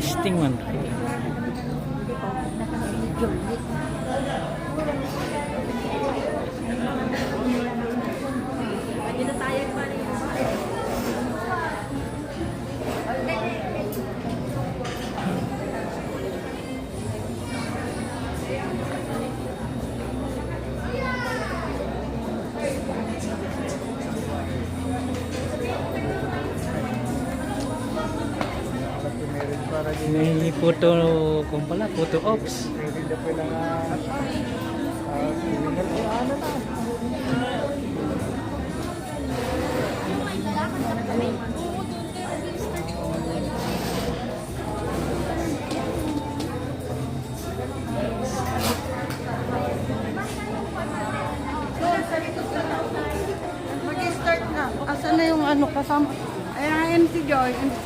Sting man. May photo kung pala, photo ops. Mag-start na. Asan na yung ano kasama? Ayan, MC Joy, MC.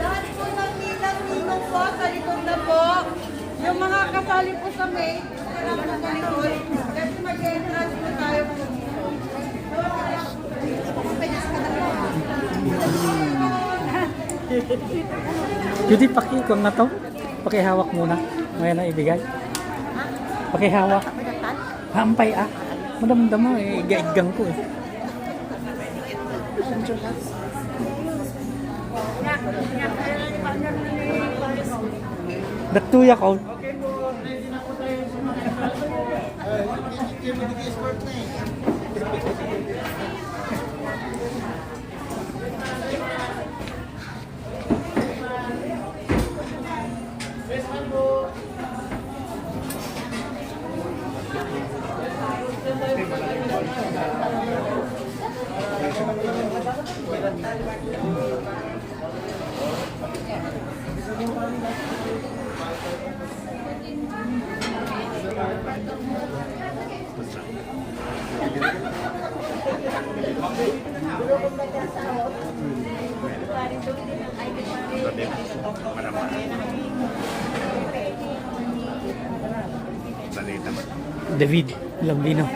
Lahat po ng ninang po, sa likod na po. Yung mga kasali po sa May, kailangan na sa likod. Kasi mag-entrance na tayo po. Judy, pakikon na to. Pakihawak muna. May na ibigay. Pakihawak. Hampay ah. Madamdama eh. Igaigang ko eh. Datuya ko. David Lambino.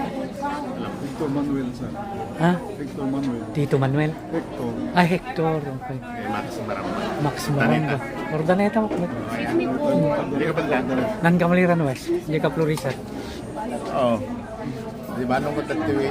Victor Manuel, sir. Ha? Victor Manuel. Tito Manuel. Victor. Ay, Hector. Okay. Max Maramba. Ordaneta mo. Hindi ka banda? Nan Kamaliran West. Hindi ka Florisa. Oo. Di ba nung matatiwi